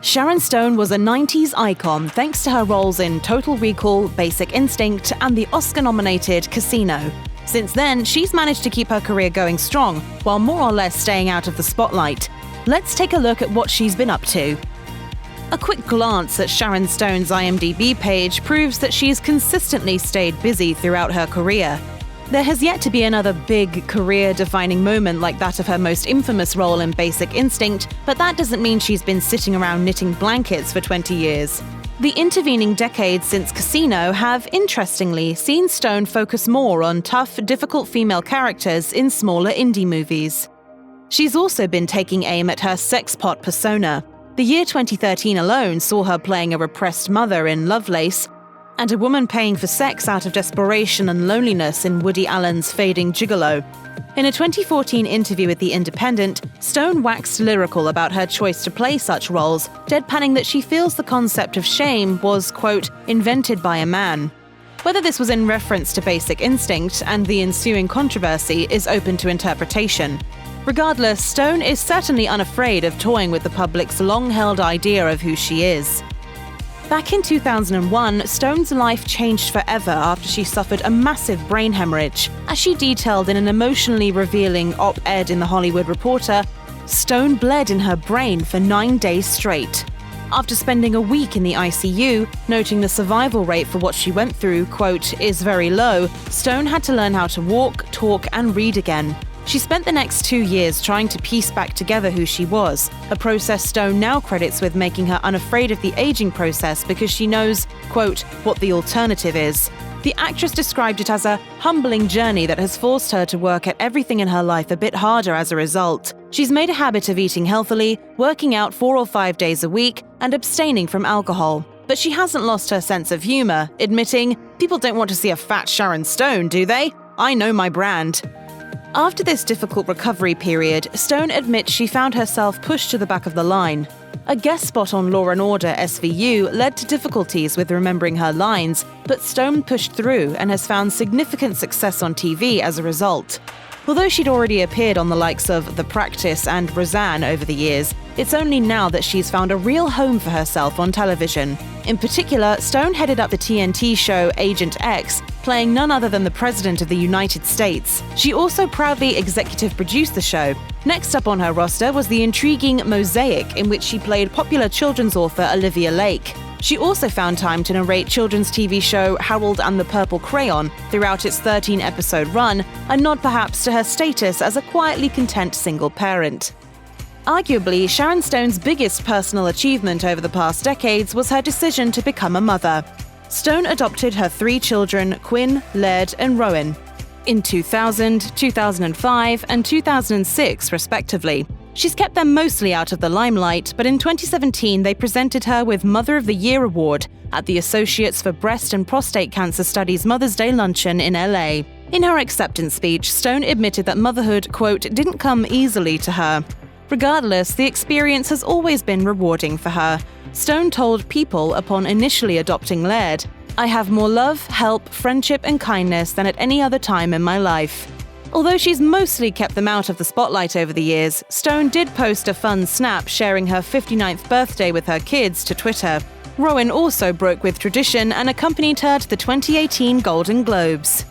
Sharon Stone was a 90s icon thanks to her roles in Total Recall, Basic Instinct, and the Oscar-nominated Casino. Since then, she's managed to keep her career going strong, while more or less staying out of the spotlight. Let's take a look at what she's been up to. A quick glance at Sharon Stone's IMDb page proves that she's consistently stayed busy throughout her career. There has yet to be another big career-defining moment like that of her most infamous role in Basic Instinct, but that doesn't mean she's been sitting around knitting blankets for 20 years. The intervening decades since Casino have, interestingly, seen Stone focus more on tough, difficult female characters in smaller indie movies. She's also been taking aim at her sexpot persona. The year 2013 alone saw her playing a repressed mother in Lovelace, and a woman paying for sex out of desperation and loneliness in Woody Allen's Fading Gigolo. In a 2014 interview with The Independent, Stone waxed lyrical about her choice to play such roles, deadpanning that she feels the concept of shame was, quote, invented by a man. Whether this was in reference to Basic Instinct and the ensuing controversy is open to interpretation. Regardless, Stone is certainly unafraid of toying with the public's long-held idea of who she is. Back in 2001, Stone's life changed forever after she suffered a massive brain hemorrhage. As she detailed in an emotionally revealing op-ed in The Hollywood Reporter, Stone bled in her brain for 9 days straight. After spending a week in the ICU, noting the survival rate for what she went through, quote, is very low, Stone had to learn how to walk, talk, and read again. She spent the next 2 years trying to piece back together who she was, a process Stone now credits with making her unafraid of the aging process because she knows, quote, what the alternative is. The actress described it as a humbling journey that has forced her to work at everything in her life a bit harder as a result. She's made a habit of eating healthily, working out 4 or 5 days a week, and abstaining from alcohol. But she hasn't lost her sense of humor, admitting, "People don't want to see a fat Sharon Stone, do they? I know my brand." After this difficult recovery period, Stone admits she found herself pushed to the back of the line. A guest spot on Law & Order SVU led to difficulties with remembering her lines, but Stone pushed through and has found significant success on TV as a result. Although she'd already appeared on the likes of The Practice and Roseanne over the years, it's only now that she's found a real home for herself on television. In particular, Stone headed up the TNT show Agent X, playing none other than the President of the United States. She also proudly executive produced the show. Next up on her roster was the intriguing Mosaic, in which she played popular children's author Olivia Lake. She also found time to narrate children's TV show Harold and the Purple Crayon throughout its 13-episode run, a nod perhaps to her status as a quietly content single parent. Arguably, Sharon Stone's biggest personal achievement over the past decades was her decision to become a mother. Stone adopted her 3 children, Quinn, Laird, and Rowan, in 2000, 2005, and 2006, respectively. She's kept them mostly out of the limelight, but in 2017 they presented her with Mother of the Year Award at the Associates for Breast and Prostate Cancer Studies Mother's Day luncheon in LA. In her acceptance speech, Stone admitted that motherhood, quote, didn't come easily to her. Regardless, the experience has always been rewarding for her. Stone told People upon initially adopting Laird, "I have more love, help, friendship, and kindness than at any other time in my life." Although she's mostly kept them out of the spotlight over the years, Stone did post a fun snap sharing her 59th birthday with her kids to Twitter. Rowan also broke with tradition and accompanied her to the 2018 Golden Globes.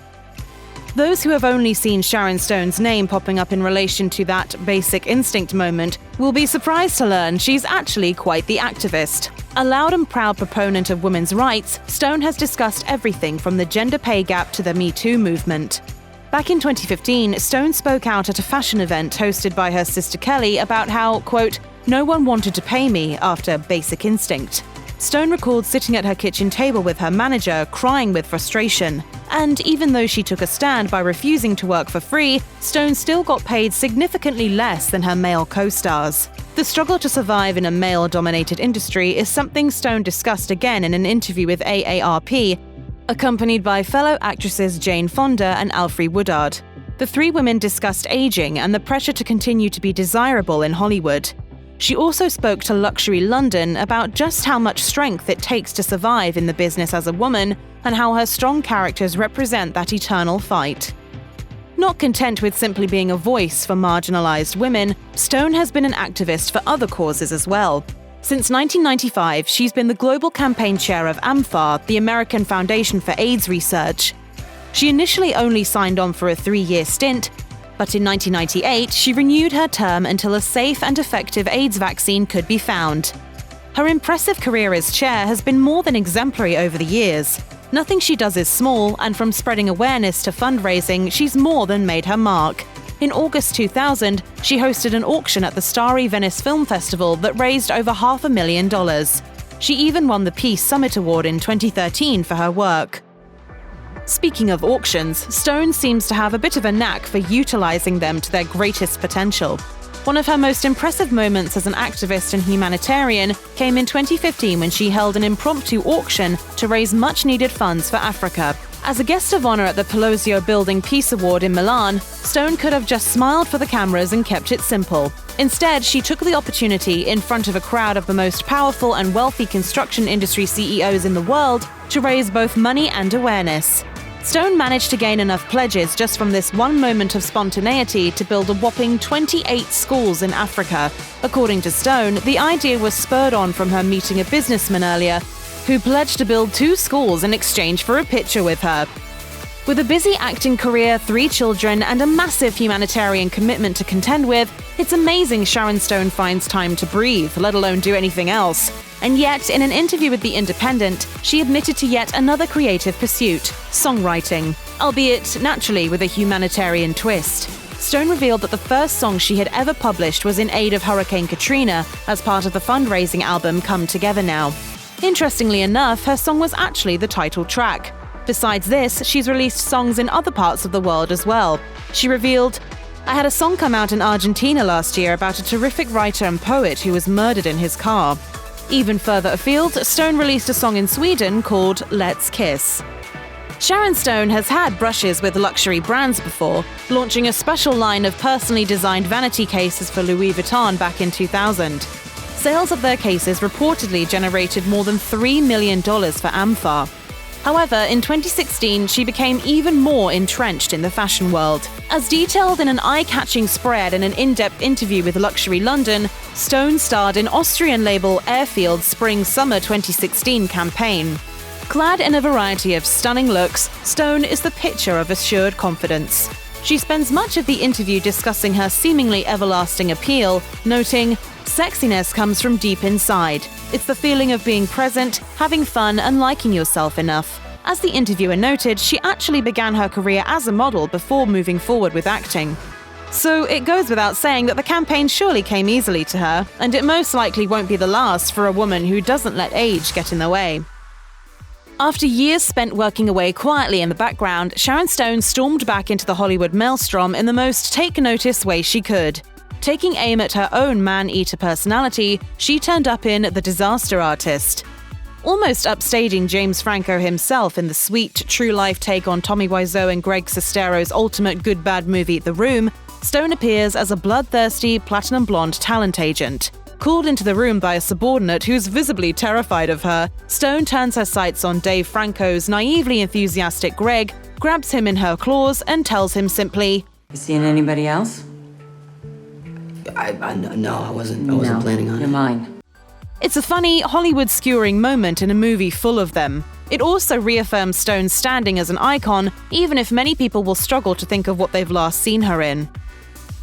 Those who have only seen Sharon Stone's name popping up in relation to that Basic Instinct moment will be surprised to learn she's actually quite the activist. A loud and proud proponent of women's rights, Stone has discussed everything from the gender pay gap to the Me Too movement. Back in 2015, Stone spoke out at a fashion event hosted by her sister Kelly about how, quote, "no one wanted to pay me after Basic Instinct." Stone recalled sitting at her kitchen table with her manager, crying with frustration. And even though she took a stand by refusing to work for free, Stone still got paid significantly less than her male co-stars. The struggle to survive in a male-dominated industry is something Stone discussed again in an interview with AARP, accompanied by fellow actresses Jane Fonda and Alfre Woodard. The 3 women discussed aging and the pressure to continue to be desirable in Hollywood. She also spoke to Luxury London about just how much strength it takes to survive in the business as a woman and how her strong characters represent that eternal fight. Not content with simply being a voice for marginalized women, Stone has been an activist for other causes as well. Since 1995, she's been the global campaign chair of amfAR, the American Foundation for AIDS Research. She initially only signed on for a 3-year stint, but in 1998, she renewed her term until a safe and effective AIDS vaccine could be found. Her impressive career as chair has been more than exemplary over the years. Nothing she does is small, and from spreading awareness to fundraising, she's more than made her mark. In August 2000, she hosted an auction at the starry Venice Film Festival that raised over $500,000. She even won the Peace Summit Award in 2013 for her work. Speaking of auctions, Stone seems to have a bit of a knack for utilizing them to their greatest potential. One of her most impressive moments as an activist and humanitarian came in 2015 when she held an impromptu auction to raise much-needed funds for Africa. As a guest of honor at the Palazzo Building Peace Award in Milan, Stone could have just smiled for the cameras and kept it simple. Instead, she took the opportunity in front of a crowd of the most powerful and wealthy construction industry CEOs in the world to raise both money and awareness. Stone managed to gain enough pledges just from this one moment of spontaneity to build a whopping 28 schools in Africa. According to Stone, the idea was spurred on from her meeting a businessman earlier who pledged to build 2 schools in exchange for a picture with her. With a busy acting career, 3 children, and a massive humanitarian commitment to contend with, it's amazing Sharon Stone finds time to breathe, let alone do anything else. And yet, in an interview with The Independent, she admitted to yet another creative pursuit, songwriting, albeit naturally with a humanitarian twist. Stone revealed that the first song she had ever published was in aid of Hurricane Katrina as part of the fundraising album Come Together Now. Interestingly enough, her song was actually the title track. Besides this, she's released songs in other parts of the world as well. She revealed, "I had a song come out in Argentina last year about a terrific writer and poet who was murdered in his car." Even further afield, Stone released a song in Sweden called Let's Kiss. Sharon Stone has had brushes with luxury brands before, launching a special line of personally designed vanity cases for Louis Vuitton back in 2000. Sales of their cases reportedly generated more than $3 million for amfAR. However, in 2016, she became even more entrenched in the fashion world. As detailed in an eye-catching spread in an in-depth interview with Luxury London, Stone starred in Austrian label Airfield's Spring-Summer 2016 campaign. Clad in a variety of stunning looks, Stone is the picture of assured confidence. She spends much of the interview discussing her seemingly everlasting appeal, noting, "Sexiness comes from deep inside. It's the feeling of being present, having fun, and liking yourself enough." As the interviewer noted, she actually began her career as a model before moving forward with acting. So it goes without saying that the campaign surely came easily to her, and it most likely won't be the last for a woman who doesn't let age get in the way. After years spent working away quietly in the background, Sharon Stone stormed back into the Hollywood maelstrom in the most take-notice way she could. Taking aim at her own man-eater personality, she turned up in The Disaster Artist. Almost upstaging James Franco himself in the sweet, true-life take on Tommy Wiseau and Greg Sestero's ultimate good-bad movie The Room, Stone appears as a bloodthirsty, platinum blonde talent agent. Called into the room by a subordinate who's visibly terrified of her, Stone turns her sights on Dave Franco's naively enthusiastic Greg, grabs him in her claws, and tells him simply, "You seeing anybody else?" No, I wasn't planning on it. You're mine. It's a funny, Hollywood-skewering moment in a movie full of them. It also reaffirms Stone's standing as an icon, even if many people will struggle to think of what they've last seen her in.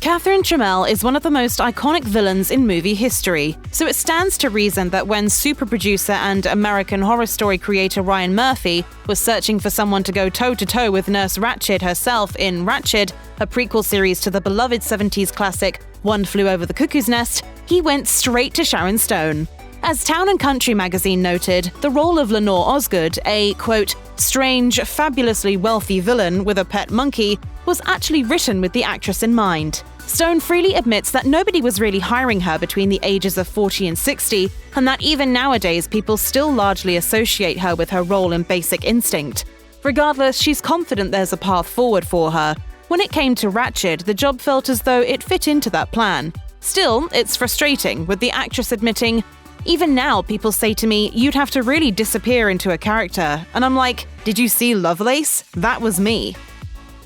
Catherine Trammell is one of the most iconic villains in movie history, so it stands to reason that when super producer and American Horror Story creator Ryan Murphy was searching for someone to go toe-to-toe with Nurse Ratched herself in Ratched, a prequel series to the beloved 70s classic One Flew Over the Cuckoo's Nest, he went straight to Sharon Stone. As Town & Country magazine noted, the role of Lenore Osgood, a, quote, strange, fabulously wealthy villain with a pet monkey, was actually written with the actress in mind. Stone freely admits that nobody was really hiring her between the ages of 40 and 60, and that even nowadays people still largely associate her with her role in Basic Instinct. Regardless, she's confident there's a path forward for her. When it came to Ratched, the job felt as though it fit into that plan. Still, it's frustrating, with the actress admitting, "Even now, people say to me, you'd have to really disappear into a character. And I'm like, did you see Lovelace? That was me."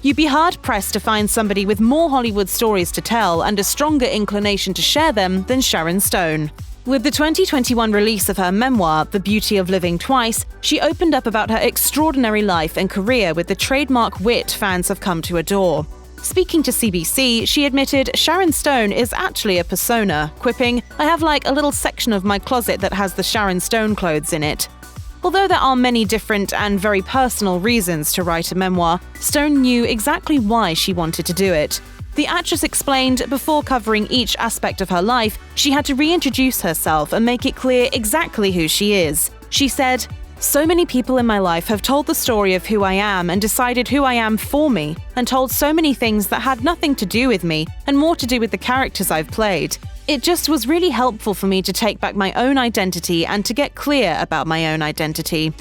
You'd be hard-pressed to find somebody with more Hollywood stories to tell and a stronger inclination to share them than Sharon Stone. With the 2021 release of her memoir, The Beauty of Living Twice, she opened up about her extraordinary life and career with the trademark wit fans have come to adore. Speaking to CBC, she admitted Sharon Stone is actually a persona, quipping, "I have like a little section of my closet that has the Sharon Stone clothes in it." Although there are many different and very personal reasons to write a memoir, Stone knew exactly why she wanted to do it. The actress explained before covering each aspect of her life, she had to reintroduce herself and make it clear exactly who she is. She said, "So many people in my life have told the story of who I am and decided who I am for me, and told so many things that had nothing to do with me and more to do with the characters I've played. It just was really helpful for me to take back my own identity and to get clear about my own identity."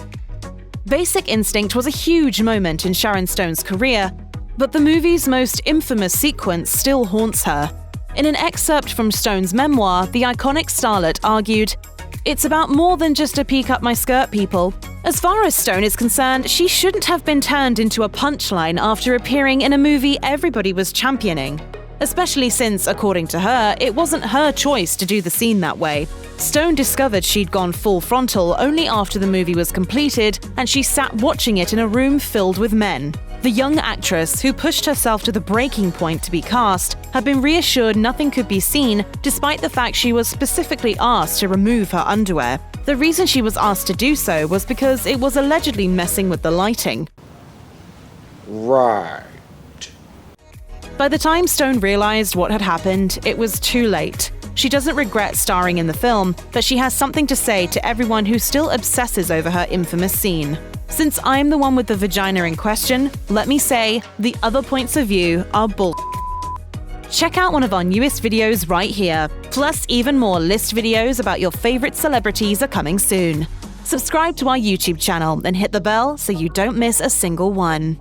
Basic Instinct was a huge moment in Sharon Stone's career, but the movie's most infamous sequence still haunts her. In an excerpt from Stone's memoir, the iconic starlet argued, "It's about more than just a peek up my skirt, people." As far as Stone is concerned, she shouldn't have been turned into a punchline after appearing in a movie everybody was championing. Especially since, according to her, it wasn't her choice to do the scene that way. Stone discovered she'd gone full frontal only after the movie was completed, and she sat watching it in a room filled with men. The young actress, who pushed herself to the breaking point to be cast, had been reassured nothing could be seen, despite the fact she was specifically asked to remove her underwear. The reason she was asked to do so was because it was allegedly messing with the lighting. Right. By the time Stone realized what had happened, it was too late. She doesn't regret starring in the film, but she has something to say to everyone who still obsesses over her infamous scene. "Since I'm the one with the vagina in question, let me say, the other points of view are bull." Check out one of our newest videos right here. Plus, even more list videos about your favorite celebrities are coming soon. Subscribe to our YouTube channel and hit the bell so you don't miss a single one.